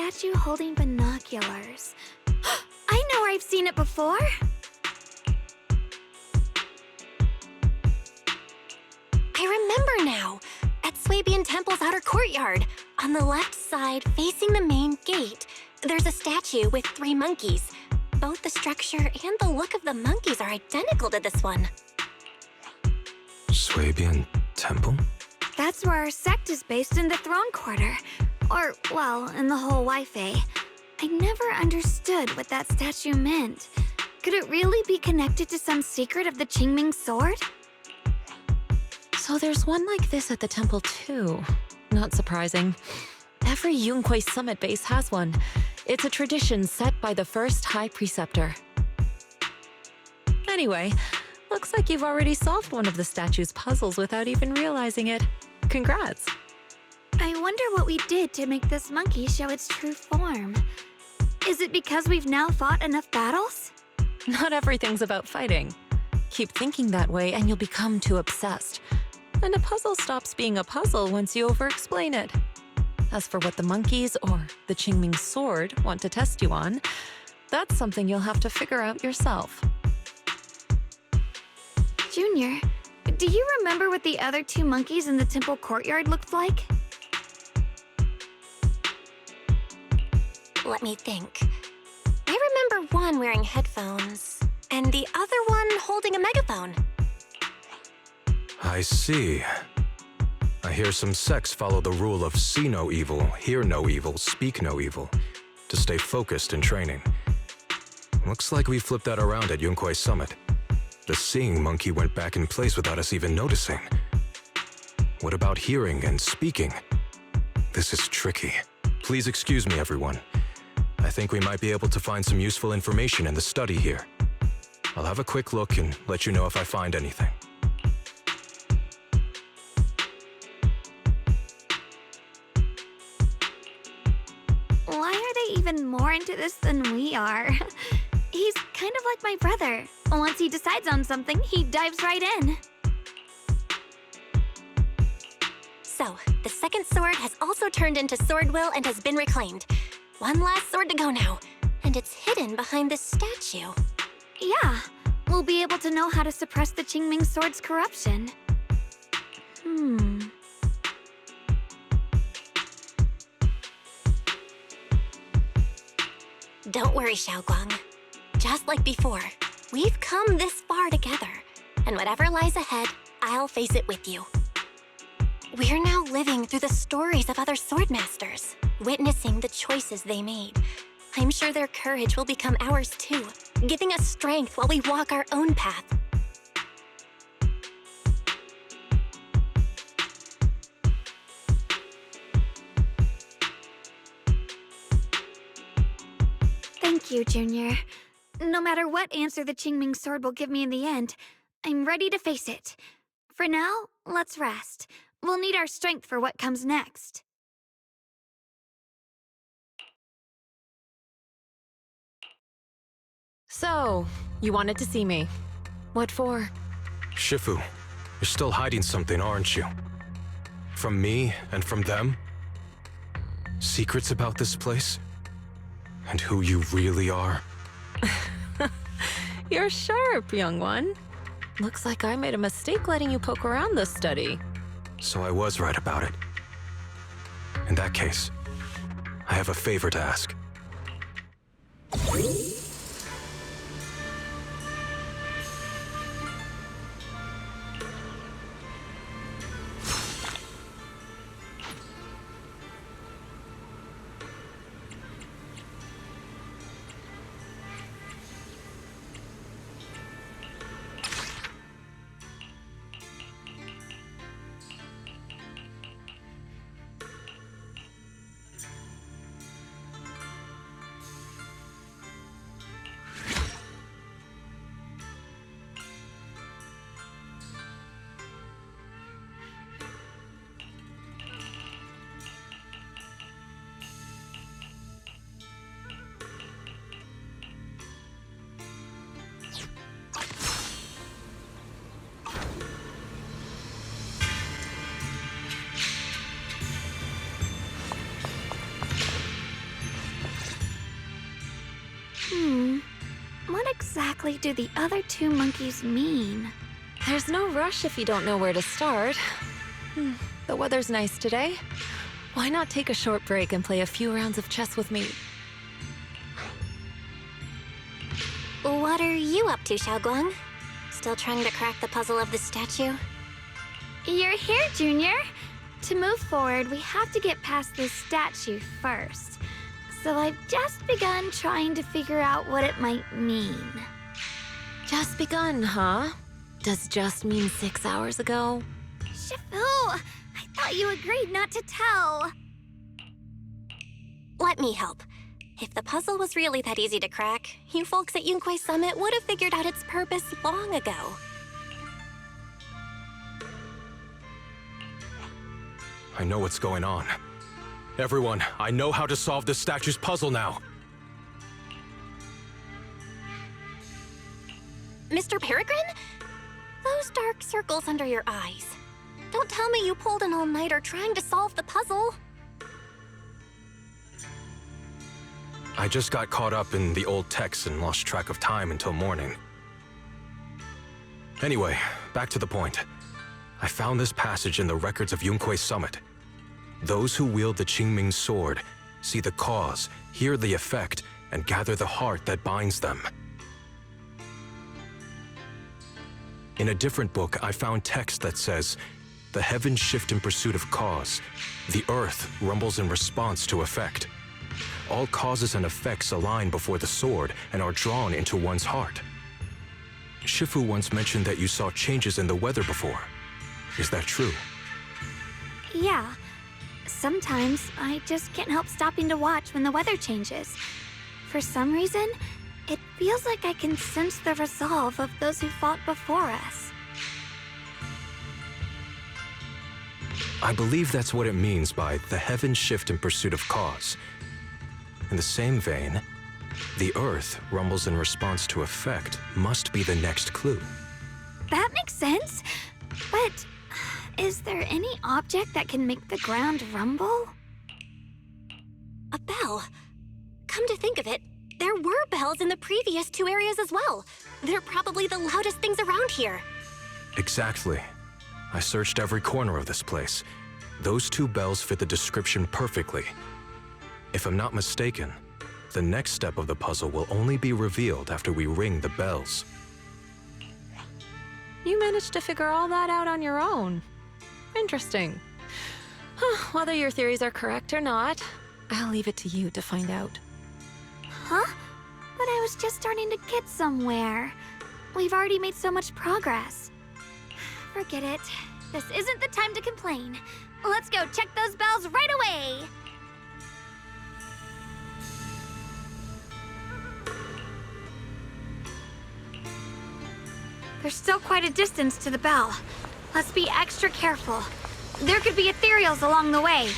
statue holding binoculars. I know where I've seen it before! I remember now! At Swabian Temple's outer courtyard, on the left side facing the main gate, there's a statue with 3 monkeys. Both the structure and the look of the monkeys are identical to this one. Swabian Temple? That's where our sect is based in the Throne Quarter. Or, well, in the whole Wi-Fi. I never understood what that statue meant. Could it really be connected to some secret of the Qingming sword? So there's one like this at the temple too. Not surprising. Every Yunque Summit base has one. It's a tradition set by the first High Preceptor. Anyway, looks like you've already solved one of the statue's puzzles without even realizing it. Congrats! I wonder what we did to make this monkey show its true form. Is it because we've now fought enough battles? Not everything's about fighting. Keep thinking that way and you'll become too obsessed. And a puzzle stops being a puzzle once you over-explain it. As for what the monkeys or the Qingming sword want to test you on, that's something you'll have to figure out yourself. Junior, do you remember what the other 2 monkeys in the temple courtyard looked like? Let me think. I remember one wearing headphones, and the other one holding a megaphone. I see. I hear some sects follow the rule of see no evil, hear no evil, speak no evil, to stay focused in training. Looks like we flipped that around at Yunque Summit. The seeing monkey went back in place without us even noticing. What about hearing and speaking? This is tricky. Please excuse me, everyone. I think we might be able to find some useful information in the study here. I'll have a quick look and let you know if I find anything. Why are they even more into this than we are? He's kind of like my brother. Once he decides on something, he dives right in. So, the second sword has also turned into Swordwill and has been reclaimed. One last sword to go now, and it's hidden behind this statue. Yeah, we'll be able to know how to suppress the Qingming sword's corruption. Don't worry, Xiaoguang. Just like before, we've come this far together, and whatever lies ahead, I'll face it with you. We're now living through the stories of other swordmasters, witnessing the choices they made. I'm sure their courage will become ours too, giving us strength while we walk our own path. Thank you, Junior. No matter what answer the Qingming sword will give me in the end, I'm ready to face it. For now, let's rest. We'll need our strength for what comes next. So, you wanted to see me. What for? Shifu, you're still hiding something, aren't you? From me and from them? Secrets about this place? And who you really are? You're sharp, young one. Looks like I made a mistake letting you poke around this study. So I was right about it. In that case, I have a favor to ask. What exactly do the other two monkeys mean? There's no rush if you don't know where to start. The weather's nice today. Why not take a short break and play a few rounds of chess with me? What are you up to, Xiaoguang? Still trying to crack the puzzle of the statue? You're here, Junior. To move forward, we have to get past this statue first. So I've just begun trying to figure out what it might mean. Just begun, huh? Does just mean 6 hours ago? Shifu, I thought you agreed not to tell. Let me help. If the puzzle was really that easy to crack, you folks at Yunquei Summit would have figured out its purpose long ago. I know what's going on. Everyone, I know how to solve this statue's puzzle now. Mr. Peregrine? Those dark circles under your eyes. Don't tell me you pulled an all-nighter trying to solve the puzzle. I just got caught up in the old texts and lost track of time until morning. Anyway, back to the point. I found this passage in the records of Yunquei Summit. Those who wield the Qingming sword see the cause, hear the effect, and gather the heart that binds them. In a different book, I found text that says, "The heavens shift in pursuit of cause. The earth rumbles in response to effect. All causes and effects align before the sword and are drawn into one's heart." Shifu once mentioned that you saw changes in the weather before. Is that true? Yeah. Sometimes I just can't help stopping to watch when the weather changes. For some reason, it feels like I can sense the resolve of those who fought before us. I believe that's what it means by the heavens shift in pursuit of cause. In the same vein, the earth rumbles in response to effect must be the next clue. That makes sense. But is there any object that can make the ground rumble? A bell. Come to think of it, there were bells in the previous two areas as well. They're probably the loudest things around here. Exactly. I searched every corner of this place. Those two bells fit the description perfectly. If I'm not mistaken, the next step of the puzzle will only be revealed after we ring the bells. You managed to figure all that out on your own. Interesting. Whether your theories are correct or not, I'll leave it to you to find out. Huh? But I was just starting to get somewhere. We've already made so much progress. Forget it. This isn't the time to complain. Let's go check those bells right away! There's still quite a distance to the bell. Let's be extra careful. There could be ethereals along the way.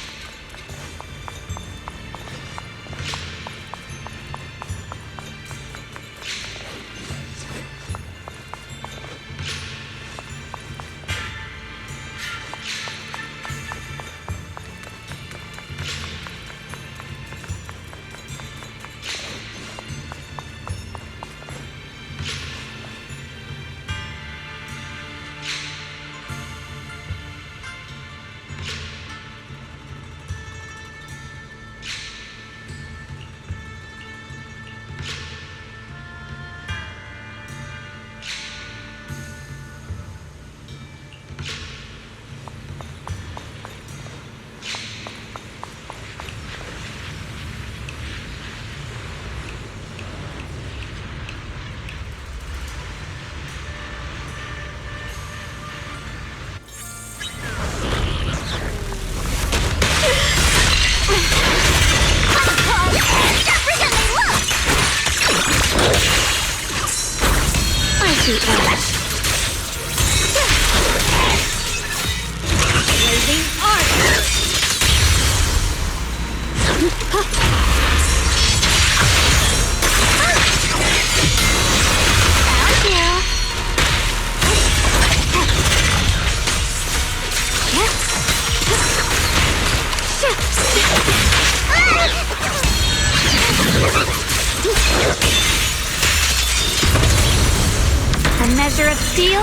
measure of steel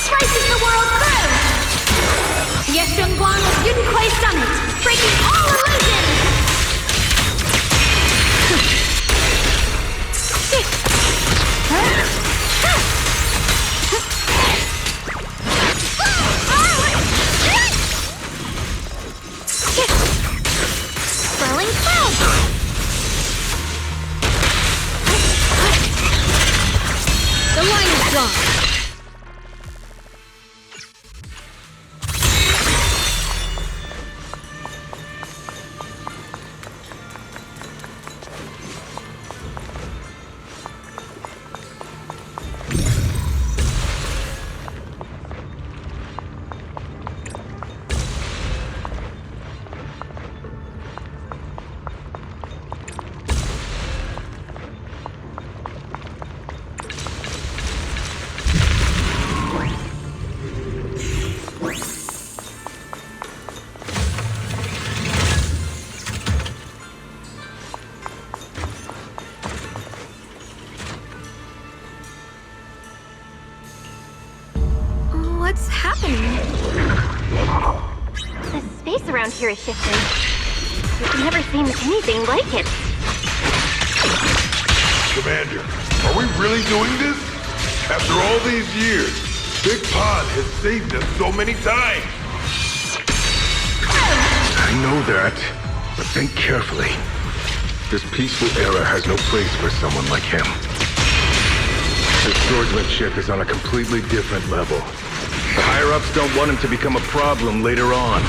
slices the world through! Yeshengguang of Yunkuei Summit, breaking all illusions! Swirling cloud! The line is drawn! What's happening? The space around here is shifting. I've never seen anything like it. Commander, are we really doing this? After all these years, Big Pond has saved us so many times. I know that, but think carefully. This peaceful era has no place for someone like him. His swordsmanship is on a completely different level. The higher-ups don't want him to become a problem later on.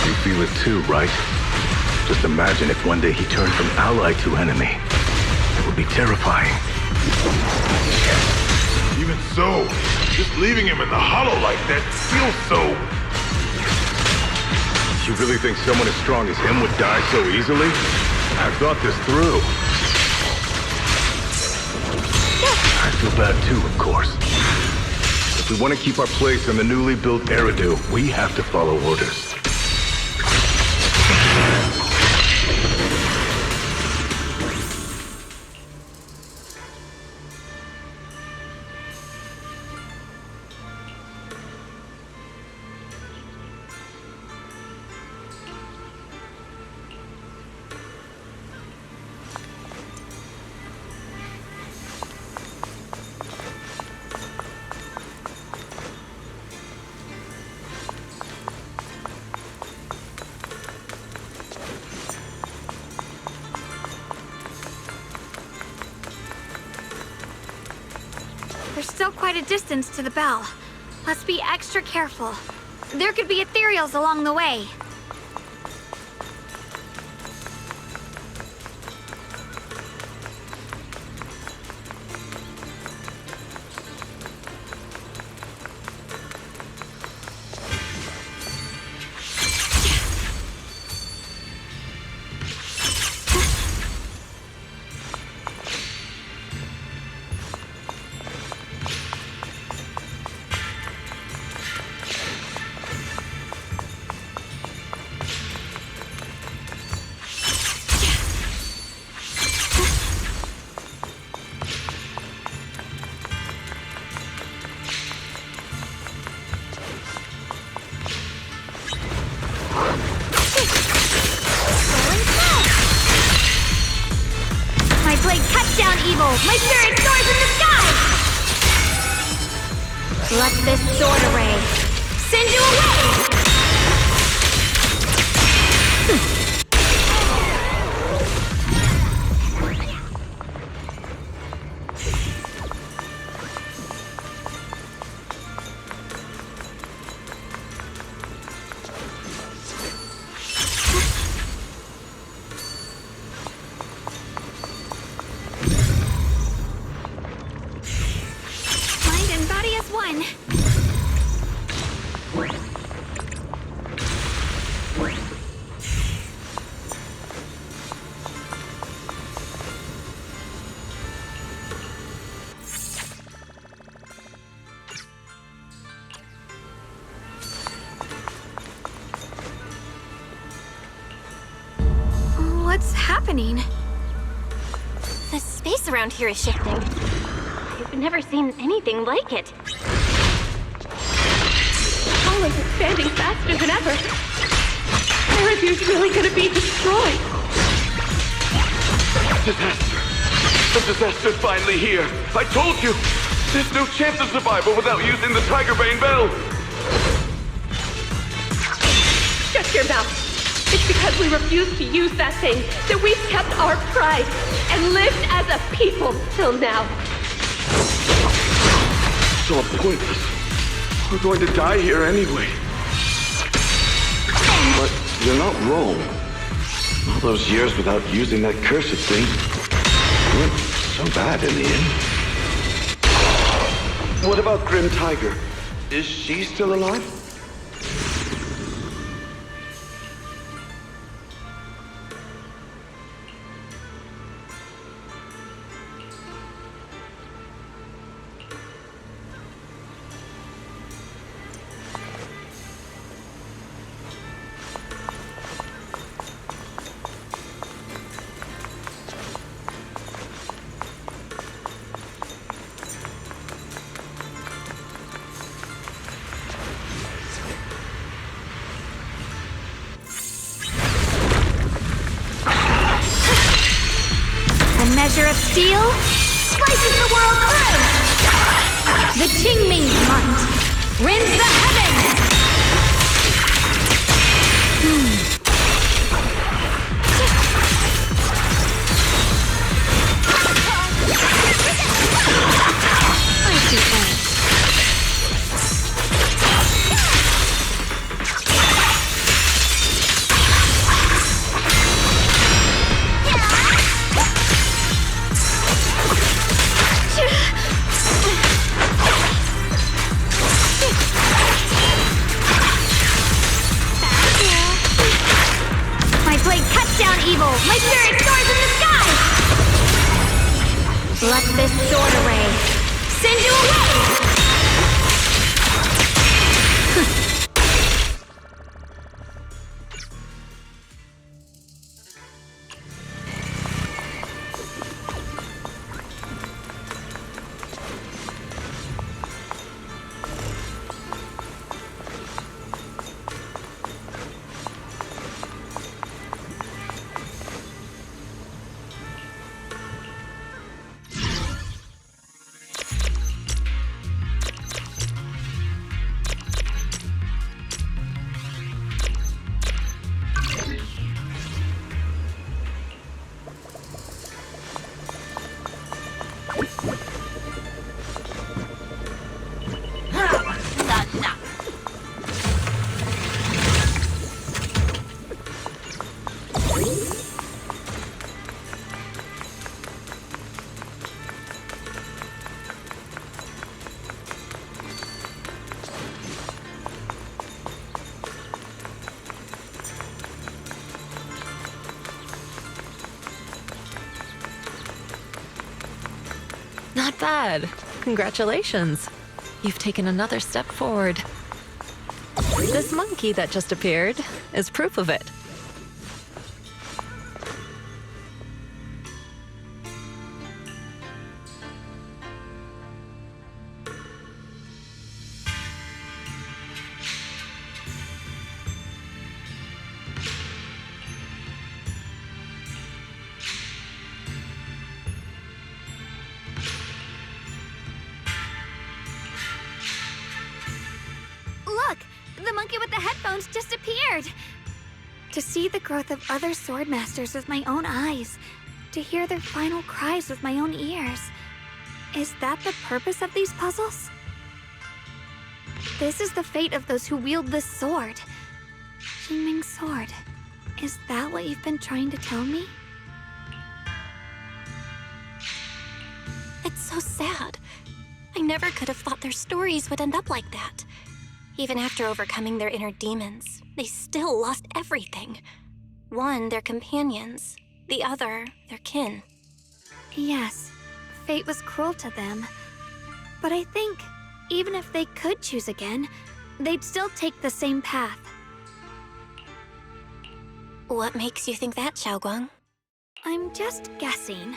You feel it too, right? Just imagine if one day he turned from ally to enemy. It would be terrifying. Even so, just leaving him in the hollow like that feels so... You really think someone as strong as him would die so easily? I've thought this through. I feel bad too, of course. If we want to keep our place in the newly built Eridu, we have to follow orders. There's still quite a distance to the bell. Let's be extra careful. There could be ethereals along the way. Down evil! My spirit soars in the sky! Let this sword array send you away! One. What's happening? The space around here is shifting. I've never seen anything like it. Hall is expanding faster than ever. Paradure's really gonna be destroyed. Disaster. The disaster's finally here. I told you. There's no chance of survival without using the Tiger Bane Bell. Shut your mouth. It's because we refused to use that thing that we've kept our pride and lived as a people till now. It's all pointless. We're going to die here anyway. But you're not wrong. All those years without using that cursed thing weren't so bad in the end. What about Grim Tiger? Is she still alive? Measure of steel slices the world through. The Qingming's might rends the heavens. I see that. Evil, my spirit soars in the sky! Let this sword array send you away! Not bad. Congratulations. You've taken another step forward. This monkey that just appeared is proof of it. Look! The monkey with the headphones just appeared! To see the growth of other swordmasters with my own eyes, to hear their final cries with my own ears. Is that the purpose of these puzzles? This is the fate of those who wield this sword. Qingming's sword. Is that what you've been trying to tell me? It's so sad. I never could have thought their stories would end up like that. Even after overcoming their inner demons, they still lost everything. One, their companions. The other, their kin. Yes, fate was cruel to them. But I think, even if they could choose again, they'd still take the same path. What makes you think that, Xiaoguang? I'm just guessing.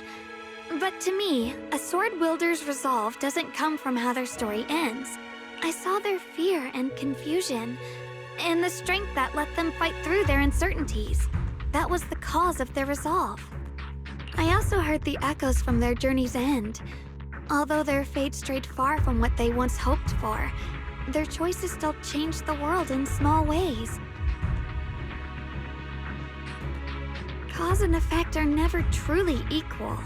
But to me, a sword wielder's resolve doesn't come from how their story ends. I saw their fear and confusion, and the strength that let them fight through their uncertainties. That was the cause of their resolve. I also heard the echoes from their journey's end. Although their fate strayed far from what they once hoped for, their choices still changed the world in small ways. Cause and effect are never truly equal.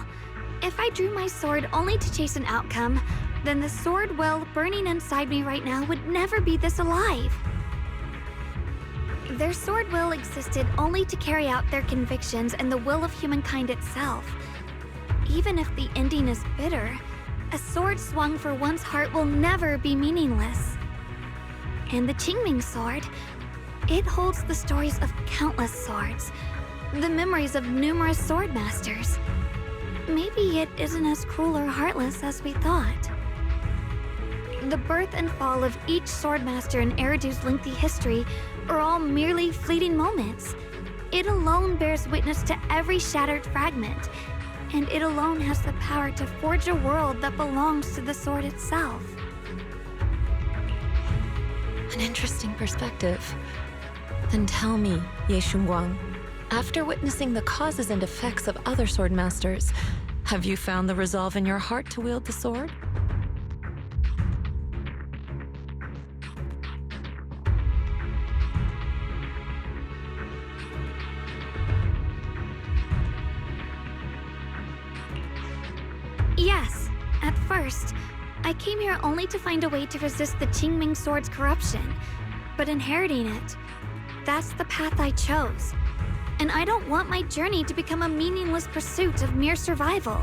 If I drew my sword only to chase an outcome, then the sword well burning inside me right now would never be this alive. Their sword will existed only to carry out their convictions and the will of humankind itself. Even if the ending is bitter, a sword swung for one's heart will never be meaningless. And the Qingming sword, it holds the stories of countless swords, the memories of numerous sword masters. Maybe it isn't as cruel or heartless as we thought. The birth and fall of each swordmaster in Eridu's lengthy history are all merely fleeting moments. It alone bears witness to every shattered fragment, and it alone has the power to forge a world that belongs to the sword itself. An interesting perspective. Then tell me, Ye Shunguang, after witnessing the causes and effects of other sword masters, have you found the resolve in your heart to wield the sword? Yes, at first, I came here only to find a way to resist the Qingming sword's corruption, but inheriting it, that's the path I chose. And I don't want my journey to become a meaningless pursuit of mere survival.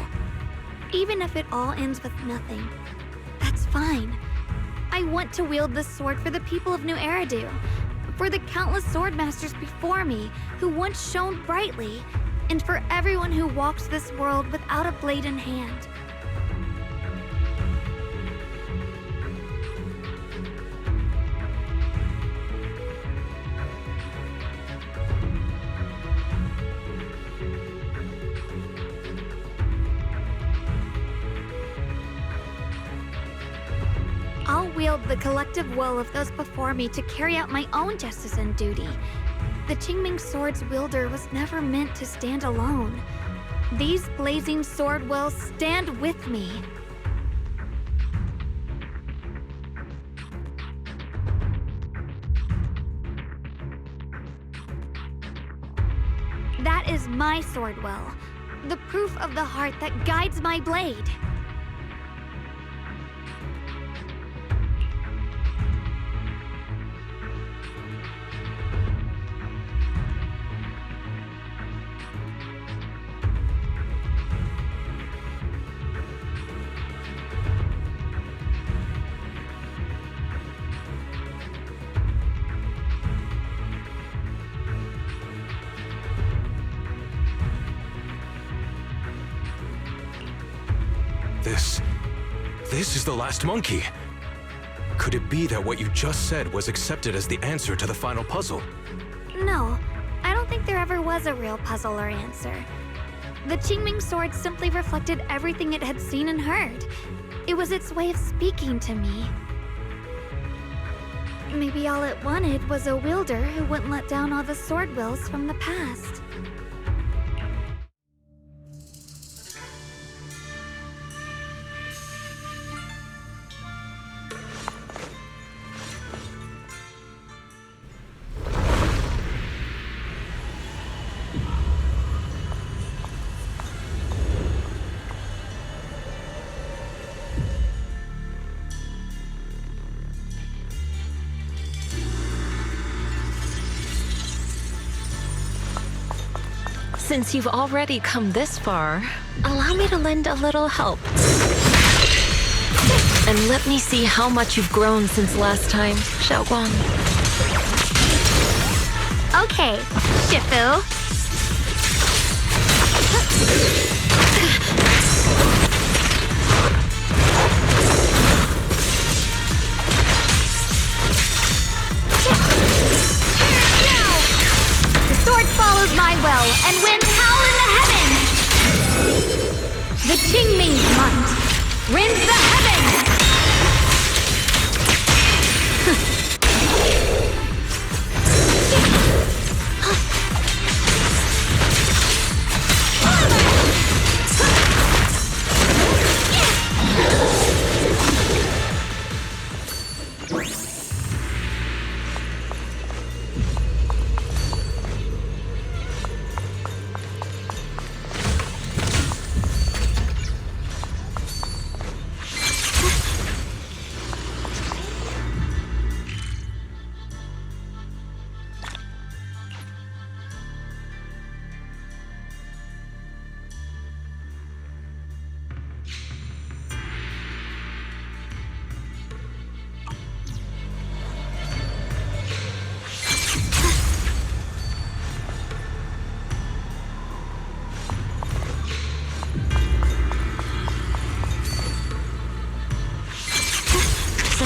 Even if it all ends with nothing, that's fine. I want to wield this sword for the people of New Eridu, for the countless sword masters before me who once shone brightly, and for everyone who walks this world without a blade in hand. I'll wield the collective will of those before me to carry out my own justice and duty. The Qingming sword's wielder was never meant to stand alone. These blazing sword wills stand with me. That is my sword will, the proof of the heart that guides my blade. This is the last monkey. Could it be that what you just said was accepted as the answer to the final puzzle? No, I don't think there ever was a real puzzle or answer. The Qingming sword simply reflected everything it had seen and heard. It was its way of speaking to me. Maybe all it wanted was a wielder who wouldn't let down all the sword wills from the past. Since you've already come this far, allow me to lend a little help. And let me see how much you've grown since last time, Xiaoguang. Okay, Shifu. The sword follows my will and wins howl in the heavens! The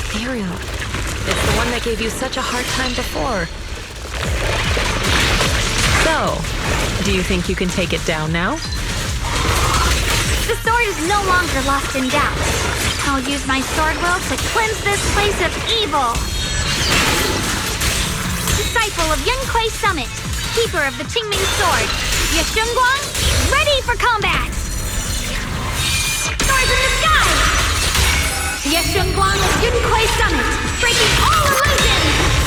ethereal. It's the one that gave you such a hard time before. So, do you think you can take it down now? The sword is no longer lost in doubt. I'll use my sword will to cleanse this place of evil. Disciple of Yunquei Summit, keeper of the Qingming sword, Yeshunguang, ready for combat! Swords in the sky! Yeshunguang of Yunquei Summit, breaking all illusions!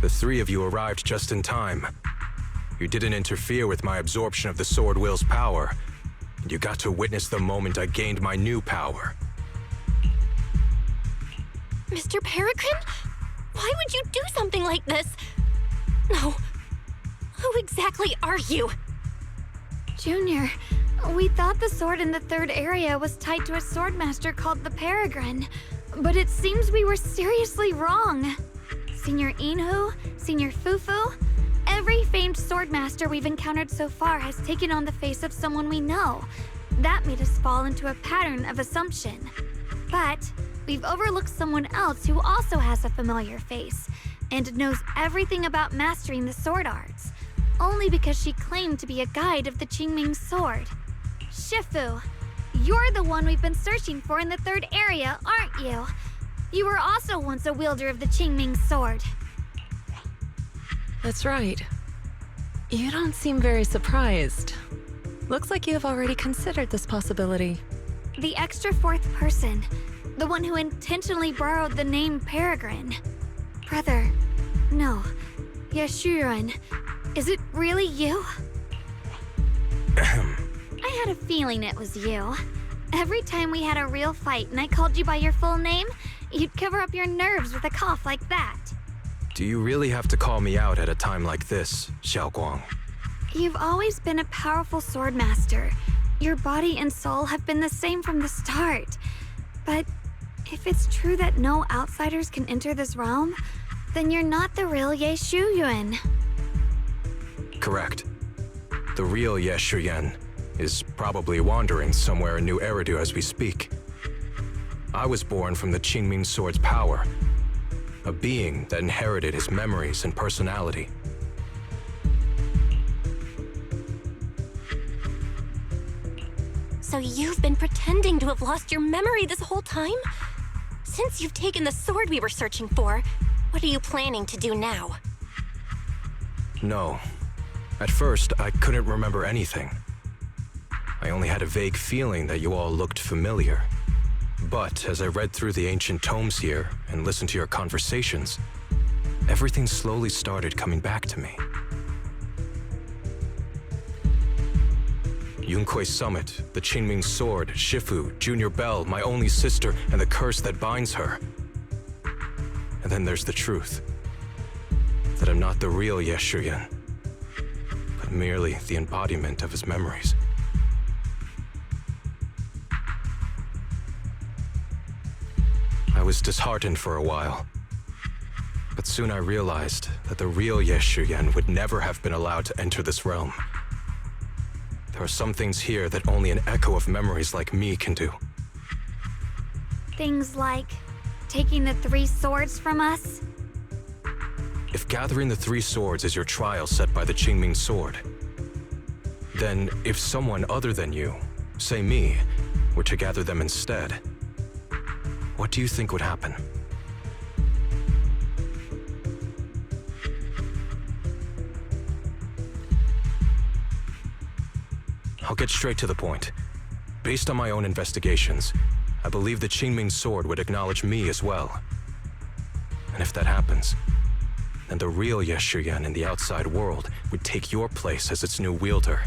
The three of you arrived just in time. You didn't interfere with my absorption of the Sword Will's power, and you got to witness the moment I gained my new power. Mr. Peregrine? Why would you do something like this? No. Who exactly are you? Junior, we thought the sword in the third area was tied to a swordmaster called the Peregrine, but it seems we were seriously wrong. Senior Inhu, Senior Fufu, every famed swordmaster we've encountered so far has taken on the face of someone we know. That made us fall into a pattern of assumption. But we've overlooked someone else who also has a familiar face and knows everything about mastering the sword arts, only because she claimed to be a guide of the Qingming sword. Shifu, you're the one we've been searching for in the third area, aren't you? You were also once a wielder of the Qingming sword. That's right. You don't seem very surprised. Looks like you have already considered this possibility. The extra fourth person, the one who intentionally borrowed the name Peregrine. Brother, no, Yeshurun, is it really you? I had a feeling it was you. Every time we had a real fight and I called you by your full name, you'd cover up your nerves with a cough like that. Do you really have to call me out at a time like this, Xiaoguang? You've always been a powerful swordmaster. Your body and soul have been the same from the start. But if it's true that no outsiders can enter this realm, then you're not the real Ye Shuyuan. Correct. The real Ye Shuyan is probably wandering somewhere in New Eridu as we speak. I was born from the Qingming sword's power, a being that inherited his memories and personality. So you've been pretending to have lost your memory this whole time? Since you've taken the sword we were searching for, what are you planning to do now? No. At first, I couldn't remember anything. I only had a vague feeling that you all looked familiar. But as I read through the ancient tomes here and listened to your conversations, everything slowly started coming back to me. Yunkui's summit, the Qingming sword, Shifu, Junior Bell, my only sister, and the curse that binds her. And then there's the truth. That I'm not the real Ye Shuyan, but merely the embodiment of his memories. I was disheartened for a while, but soon I realized that the real Ye Shuyan would never have been allowed to enter this realm. There are some things here that only an echo of memories like me can do. Things like taking the 3 swords from us? If gathering the 3 swords is your trial set by the Qingming sword, then if someone other than you, say me, were to gather them instead, what do you think would happen? I'll get straight to the point. Based on my own investigations, I believe the Qingming sword would acknowledge me as well. And if that happens, then the real Ye Shuyan in the outside world would take your place as its new wielder.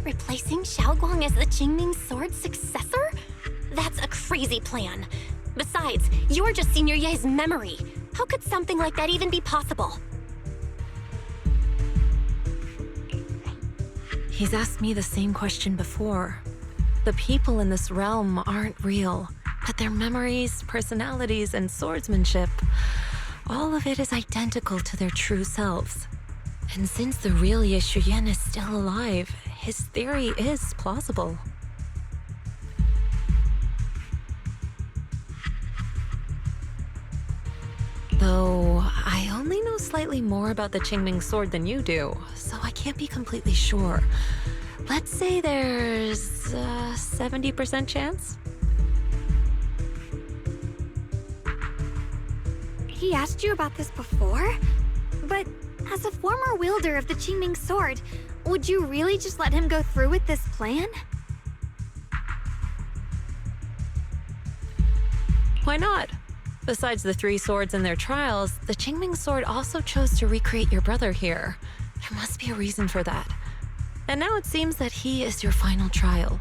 Replacing Xiaoguang as the Qingming sword's successor? That's a crazy plan. Besides, you're just Senior Ye's memory. How could something like that even be possible? He's asked me the same question before. The people in this realm aren't real, but their memories, personalities, and swordsmanship, all of it is identical to their true selves. And since the real Ye Shuyan is still alive, his theory is plausible. Though, I only know slightly more about the Qingming sword than you do, so I can't be completely sure. Let's say there's a 70% chance? He asked you about this before? But as a former wielder of the Qingming sword, would you really just let him go through with this plan? Why not? Besides the 3 swords and their trials, the Qingming sword also chose to recreate your brother here. There must be a reason for that. And now it seems that he is your final trial.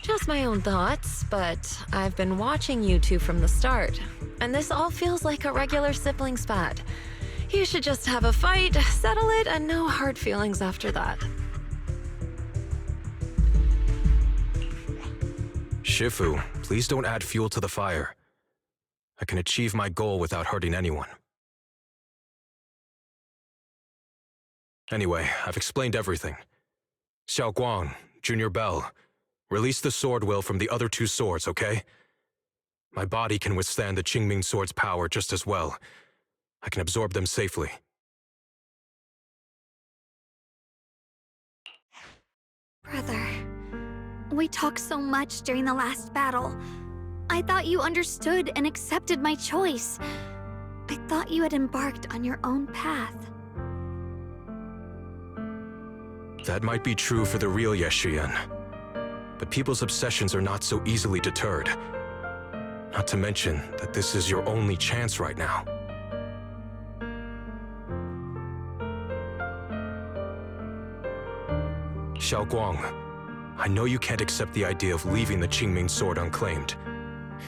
Just my own thoughts, but I've been watching you two from the start, and this all feels like a regular sibling spat. You should just have a fight, settle it, and no hard feelings after that. Shifu, please don't add fuel to the fire. I can achieve my goal without hurting anyone. Anyway, I've explained everything. Xiaoguang, Junior Bell, release the sword will from the other 2 swords, okay? My body can withstand the Qingming sword's power just as well. I can absorb them safely. Brother, we talked so much during the last battle. I thought you understood and accepted my choice. I thought you had embarked on your own path. That might be true for the real Ye Shuyan, but people's obsessions are not so easily deterred. Not to mention that this is your only chance right now. Xiaoguang, I know you can't accept the idea of leaving the Qingming sword unclaimed.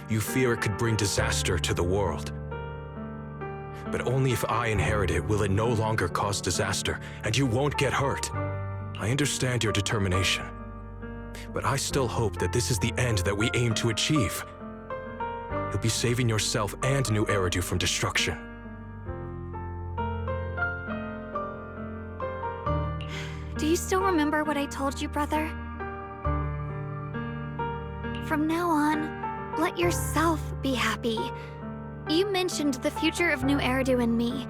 You fear it could bring disaster to the world. But only if I inherit it will it no longer cause disaster, and you won't get hurt. I understand your determination, but I still hope that this is the end that we aim to achieve. You'll be saving yourself and New Eridu from destruction. Do you still remember what I told you, brother? From now on, let yourself be happy. You mentioned the future of New Eridu and me,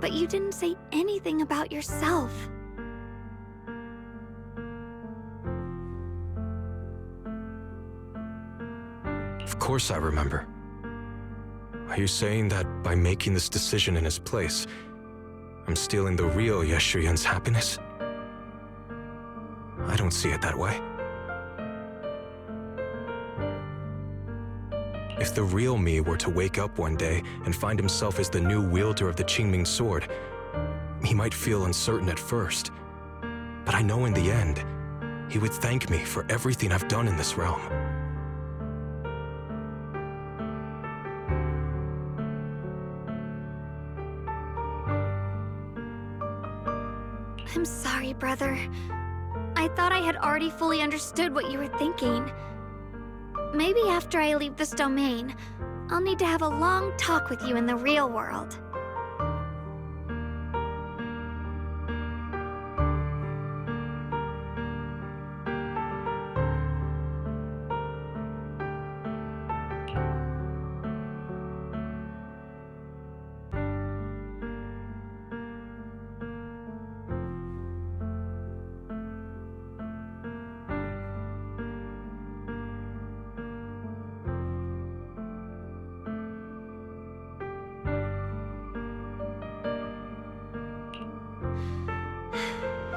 but you didn't say anything about yourself. Of course I remember. Are you saying that by making this decision in his place, I'm stealing the real Yeshuyun's happiness? I don't see it that way. If the real me were to wake up one day and find himself as the new wielder of the Qingming sword, he might feel uncertain at first. But I know in the end, he would thank me for everything I've done in this realm. I'm sorry, brother. I thought I had already fully understood what you were thinking. Maybe after I leave this domain, I'll need to have a long talk with you in the real world.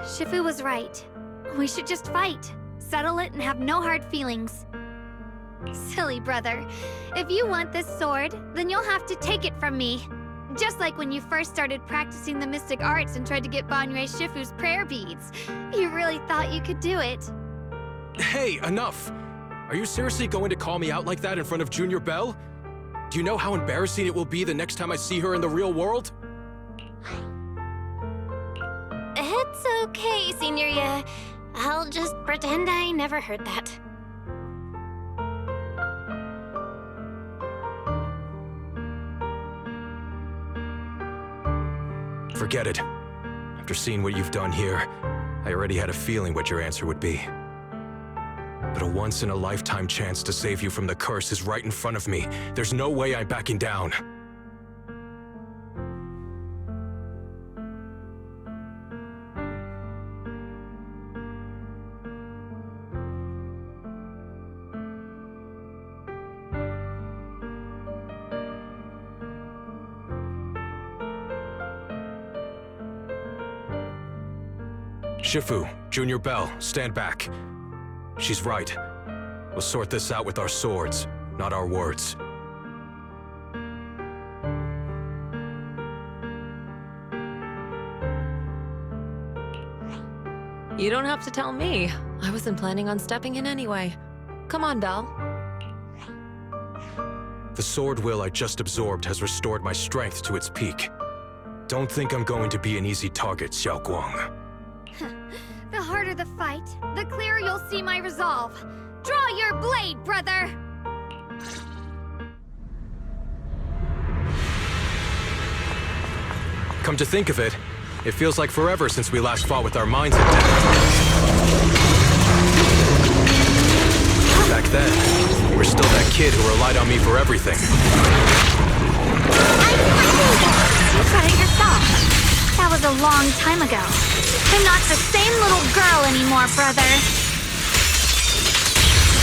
Shifu was right. We should just fight, settle it, and have no hard feelings. Silly brother. If you want this sword, then you'll have to take it from me. Just like when you first started practicing the mystic arts and tried to get Banrei Shifu's prayer beads. You really thought you could do it. Hey, enough! Are you seriously going to call me out like that in front of Junior Belle? Do you know how embarrassing it will be the next time I see her in the real world? It's okay, Signoria. I'll just pretend I never heard that. Forget it. After seeing what you've done here, I already had a feeling what your answer would be. But a once-in-a-lifetime chance to save you from the curse is right in front of me. There's no way I'm backing down. Shifu, Junior Belle, stand back. She's right. We'll sort this out with our swords, not our words. You don't have to tell me. I wasn't planning on stepping in anyway. Come on, Belle. The sword will I just absorbed has restored my strength to its peak. Don't think I'm going to be an easy target, Xiao Guang. The harder the fight, the clearer you'll see my resolve. Draw your blade, brother! Come to think of it, it feels like forever since we last fought with our minds at death. Back then, you were still that kid who relied on me for everything. You said it yourself. That was a long time ago. I'm not the same little girl anymore, brother.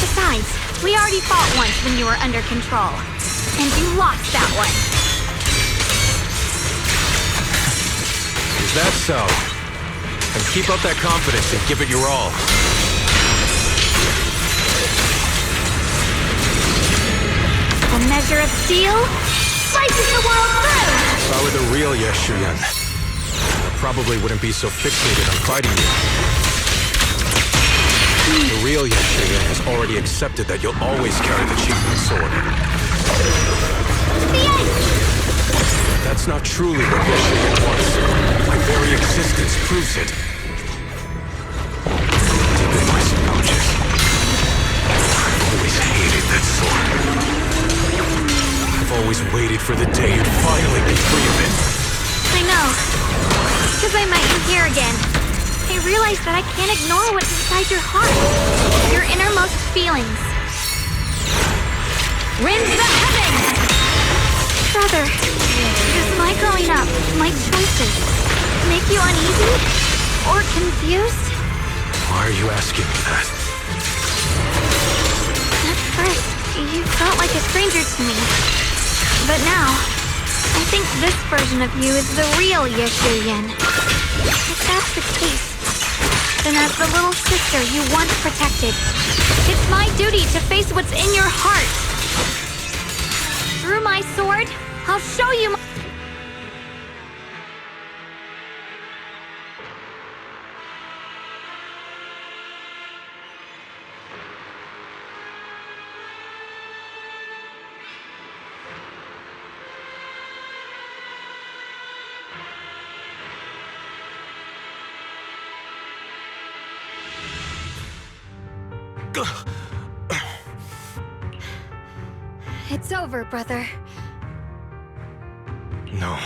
Besides, we already fought once when you were under control. And you lost that one. Is that so? Then keep up that confidence and give it your all. A measure of steel slices the world through! If I were the real Yeshuyun, I probably wouldn't be so fixated on fighting you. The real Yeshuyun has already accepted that you'll always carry the Qingming sword. The end! That's not truly what Yeshuyun wants. My very existence proves it. Deep in my subconscious, I've always hated that sword. I've always waited for the day you'd finally be free of it. I know. Because I met you here again. I realized that I can't ignore what's inside your heart. Your innermost feelings. Rend the heavens! Brother, does my growing up, my choices, make you uneasy? Or confused? Why are you asking me that? At first, you felt like a stranger to me. But now, I think this version of you is the real Yeshuyan. If that's the case, then as the little sister you once protected, it's my duty to face what's in your heart. Through my sword, I'll show you my... It's over, brother. No.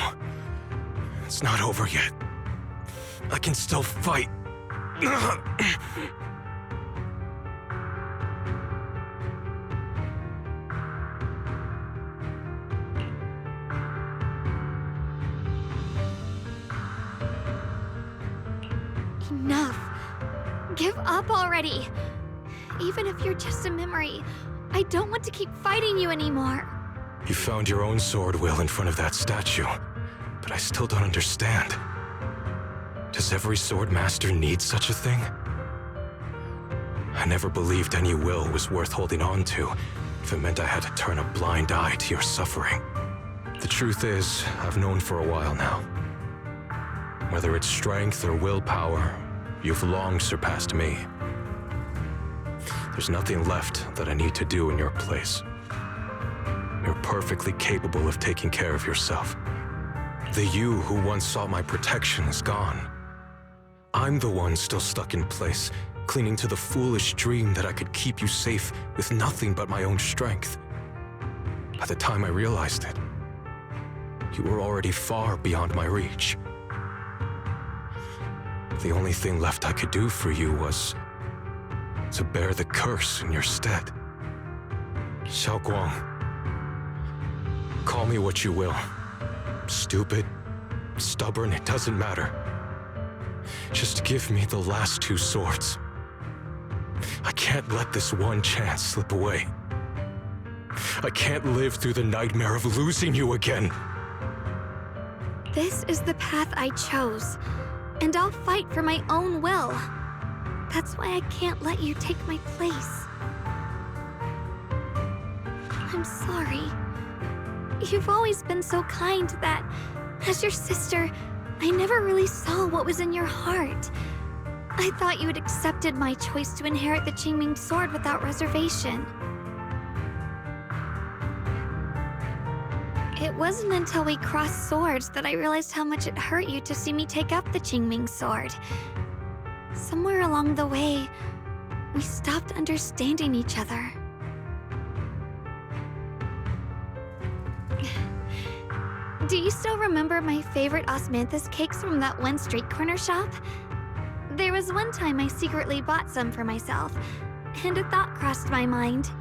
It's not over yet. I can still fight. Enough. Give up already. Even if you're just a memory, I don't want to keep fighting you anymore. You found your own sword, Will, in front of that statue. But I still don't understand. Does every sword master need such a thing? I never believed any will was worth holding on to if it meant I had to turn a blind eye to your suffering. The truth is, I've known for a while now. Whether it's strength or willpower, you've long surpassed me. There's nothing left that I need to do in your place. You're perfectly capable of taking care of yourself. The you who once sought my protection is gone. I'm the one still stuck in place, clinging to the foolish dream that I could keep you safe with nothing but my own strength. By the time I realized it, you were already far beyond my reach. The only thing left I could do for you was to bear the curse in your stead. Xiaoguang, call me what you will. Stupid, stubborn, it doesn't matter. Just give me the last two swords. I can't let this one chance slip away. I can't live through the nightmare of losing you again. This is the path I chose, and I'll fight for my own will. That's why I can't let you take my place. I'm sorry. You've always been so kind that, as your sister, I never really saw what was in your heart. I thought you had accepted my choice to inherit the Qingming sword without reservation. It wasn't until we crossed swords that I realized how much it hurt you to see me take up the Qingming sword. Somewhere along the way, we stopped understanding each other. Do you still remember my favorite osmanthus cakes from that one street corner shop? There was one time I secretly bought some for myself, and a thought crossed my mind.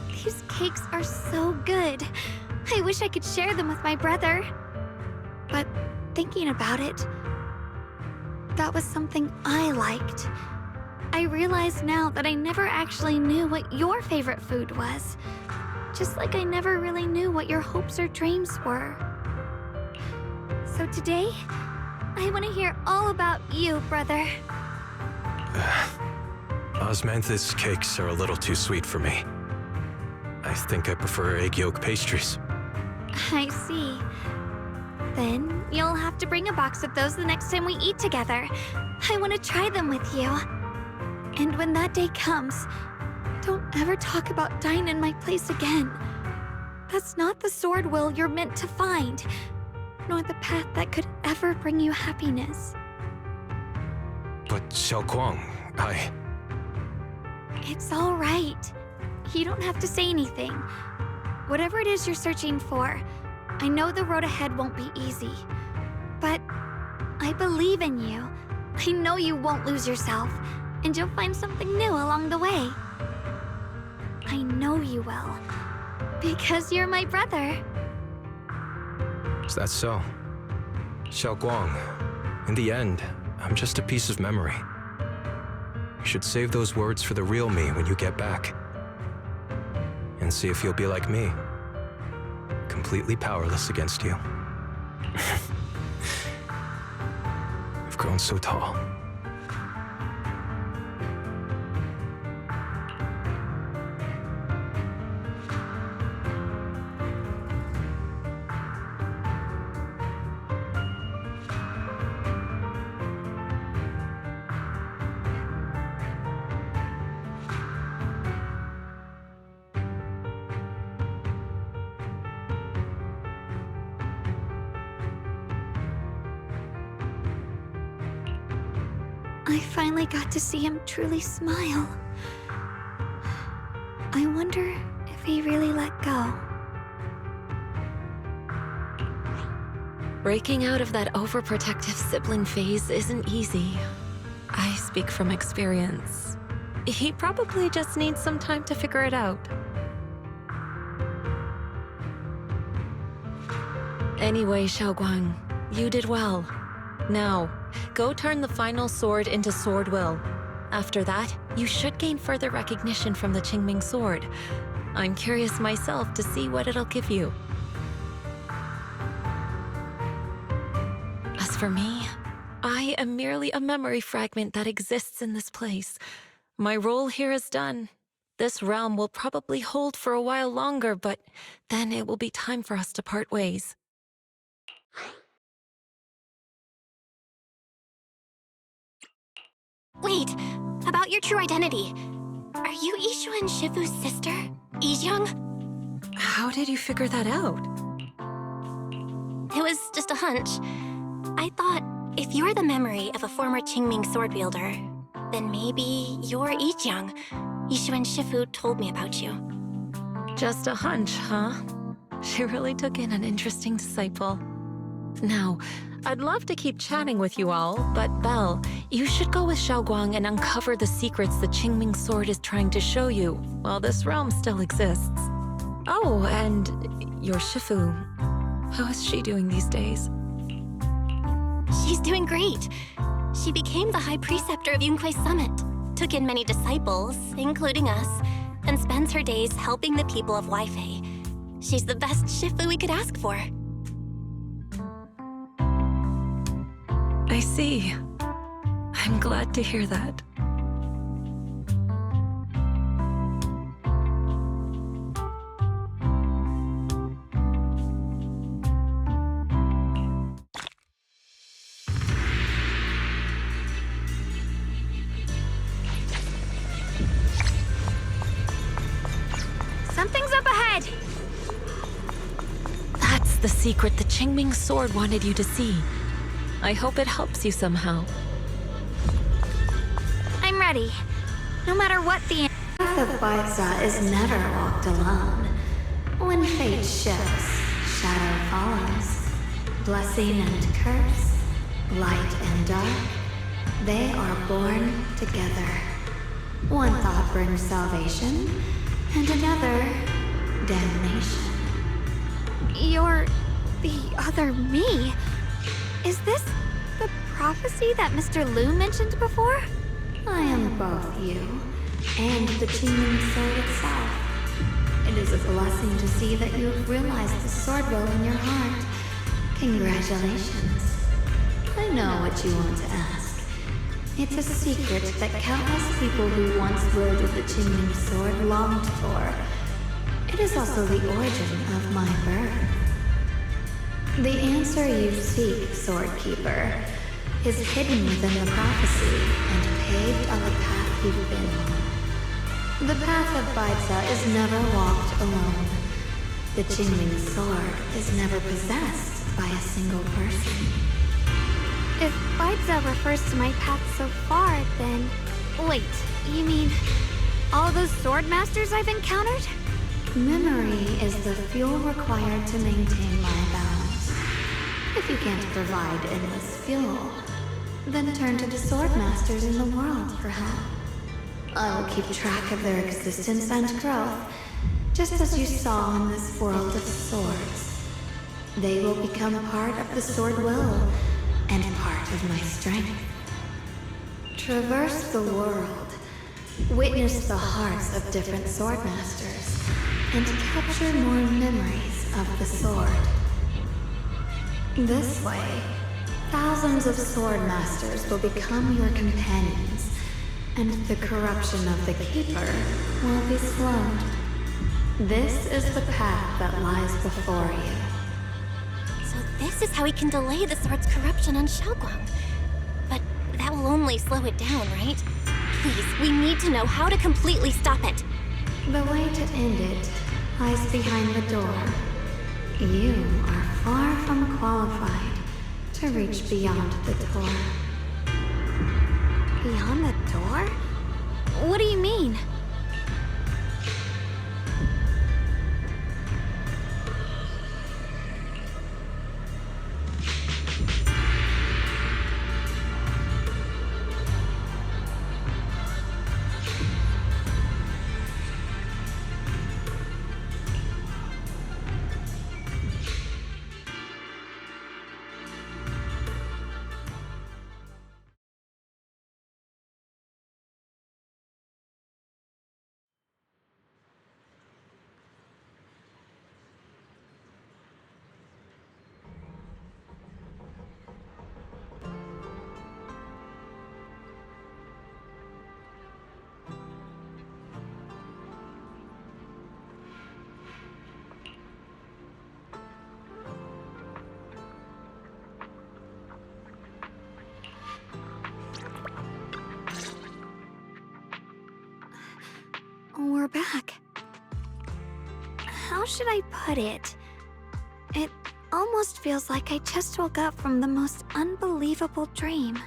These cakes are so good. I wish I could share them with my brother. But thinking about it, that was something I liked. I realize now that I never actually knew what your favorite food was. Just like I never really knew what your hopes or dreams were. So today, I want to hear all about you, brother. Osmanthus cakes are a little too sweet for me. I think I prefer egg yolk pastries. I see. Then you'll have to bring a box of those the next time we eat together. I want to try them with you. And when that day comes, don't ever talk about dying in my place again. That's not the sword will you're meant to find, nor the path that could ever bring you happiness. But Xiaoguang, It's all right. You don't have to say anything. Whatever it is you're searching for, I know the road ahead won't be easy. But I believe in you. I know you won't lose yourself, and you'll find something new along the way. I know you will. Because you're my brother. Is that so? Xiaoguang, in the end, I'm just a piece of memory. You should save those words for the real me when you get back. And see if you'll be like me. completely powerless against you. You've grown so tall. I finally got to see him truly smile. I wonder if he really let go. Breaking out of that overprotective sibling phase isn't easy. I speak from experience. He probably just needs some time to figure it out. Anyway, Xiaoguang, you did well. Now, go turn the final sword into Sword Will. After that, you should gain further recognition from the Qingming sword. I'm curious myself to see what it'll give you. As for me, I am merely a memory fragment that exists in this place. My role here is done. This realm will probably hold for a while longer, but then it will be time for us to part ways. Wait, about your true identity. Are you Ishu and Shifu's sister, Ijeong? How did you figure that out? It was just a hunch. I thought, if you're the memory of a former Qingming sword wielder, then maybe you're Ijeong. Ishu and Shifu told me about you. Just a hunch, huh? She really took in an interesting disciple. Now, I'd love to keep chatting with you all, but Belle, you should go with Xiaoguang and uncover the secrets the Qingming sword is trying to show you, while this realm still exists. Oh, and your Shifu. How is she doing these days? She's doing great. She became the High Preceptor of Yunkuei Summit, took in many disciples, including us, and spends her days helping the people of Weifei. She's the best Shifu we could ask for. I see. I'm glad to hear that. Something's up ahead! That's the secret the Qingming sword wanted you to see. I hope it helps you somehow. I'm ready. No matter what the path of Baitza is never walked alone. When fate shifts, shadow follows. Blessing and curse, light and dark, they are born together. One thought brings salvation, and another, damnation. You're the other me. Is this the prophecy that Mr. Liu mentioned before? I am both you and the Qingming sword itself. It is a blessing to see that you have realized the sword will in your heart. Congratulations. I know what you want to ask. It's a secret that countless people who once wielded the Qingming sword longed for. It is also the origin of my birth. The answer you seek, Swordkeeper, is hidden within the prophecy and paved on the path you've been on. The path of Baitza is never walked alone. The Qingming sword is never possessed by a single person. If Baitza refers to my path so far, then... Wait, you mean all those sword masters I've encountered? Memory is the fuel required to maintain my balance. If you can't provide endless fuel, then turn to the sword masters in the world for help. I will keep track of their existence and growth, just as you saw in this world of swords. They will become part of the sword will, and part of my strength. Traverse the world, witness the hearts of different sword masters, and capture more memories of the sword. This way, thousands of sword masters will become your companions, and the corruption of the Keeper will be slowed. This is the path that lies before you. So this is how we can delay the sword's corruption on Xiaoguang. But that will only slow it down, right? Please, we need to know how to completely stop it. The way to end it lies behind the door. You are far from qualified to reach beyond the door. Beyond the door? What do you mean? We're back. How should I put it? It almost feels like I just woke up from the most unbelievable dream.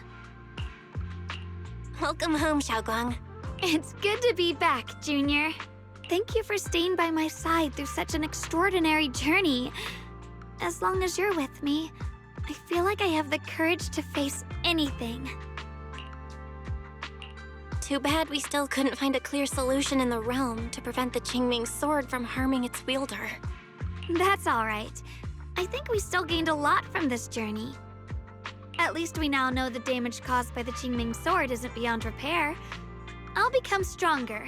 Welcome home, Xiaoguang. It's good to be back, Junior. Thank you for staying by my side through such an extraordinary journey. As long as you're with me, I feel like I have the courage to face anything. Too bad we still couldn't find a clear solution in the realm to prevent the Qingming's sword from harming its wielder. That's all right. I think we still gained a lot from this journey. At least we now know the damage caused by the Qingming sword isn't beyond repair. I'll become stronger,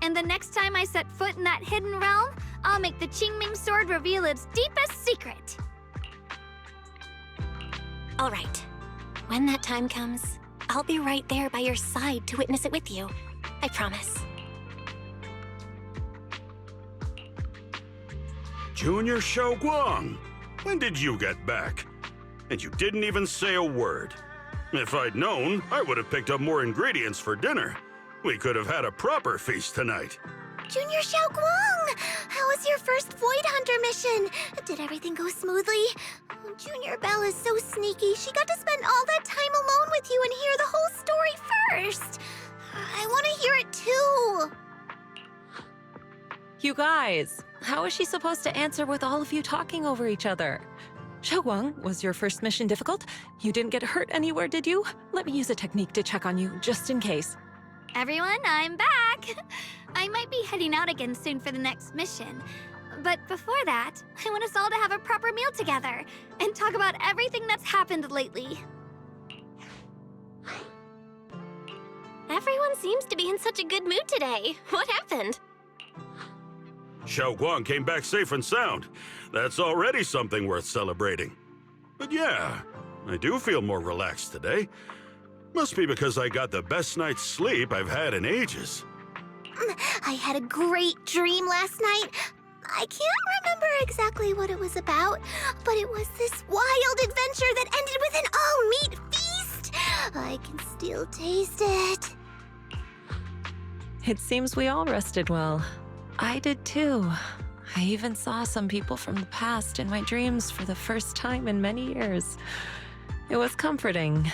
and the next time I set foot in that hidden realm, I'll make the Qingming sword reveal its deepest secret. All right. When that time comes, I'll be right there by your side to witness it with you. I promise. Junior Xiaoguang, when did you get back? And you didn't even say a word. If I'd known, I would have picked up more ingredients for dinner. We could have had a proper feast tonight. Junior Xiaoguang! How was your first Void Hunter mission? Did everything go smoothly? Junior Belle is so sneaky. She got to spend all that time alone with you and hear the whole story first. I want to hear it too. You guys, how is she supposed to answer with all of you talking over each other? Xiaoguang, was your first mission difficult? You didn't get hurt anywhere, did you? Let me use a technique to check on you, just in case. Everyone, I'm back! I might be heading out again soon for the next mission. But before that, I want us all to have a proper meal together and talk about everything that's happened lately. Everyone seems to be in such a good mood today. What happened? Xiaoguang came back safe and sound. That's already something worth celebrating. But yeah, I do feel more relaxed today. Must be because I got the best night's sleep I've had in ages. I had a great dream last night. I can't remember exactly what it was about, but it was this wild adventure that ended with an all-meat feast. I can still taste it. It seems we all rested well. I did too. I even saw some people from the past in my dreams for the first time in many years. It was comforting.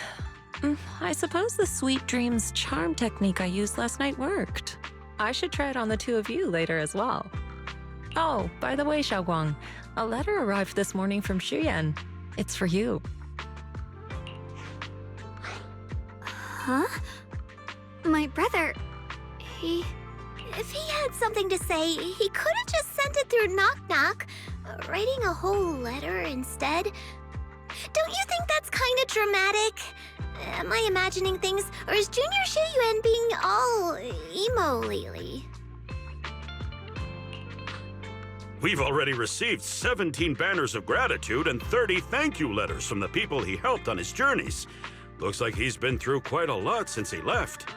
I suppose the sweet dreams charm technique I used last night worked. I should try it on the two of you later as well. Oh, by the way, Xiaoguang, a letter arrived this morning from Xuyan. It's for you. Huh? My brother, If he had something to say, he could have just sent it through Knock Knock, writing a whole letter instead. Don't you think that's kind of dramatic? Am I imagining things, or is Junior Shiyuan being all emo lately? We've already received 17 banners of gratitude and 30 thank you letters from the people he helped on his journeys. Looks like he's been through quite a lot since he left.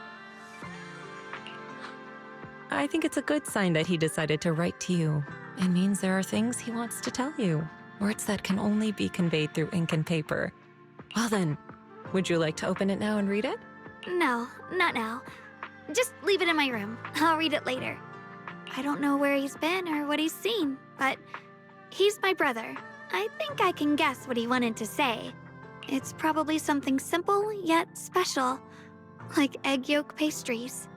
I think it's a good sign that he decided to write to you. It means there are things he wants to tell you, words that can only be conveyed through ink and paper. Well then, would you like to open it now and read it? No, not now. Just leave it in my room. I'll read it later. I don't know where he's been or what he's seen, but he's my brother. I think I can guess what he wanted to say. It's probably something simple yet special, like egg yolk pastries.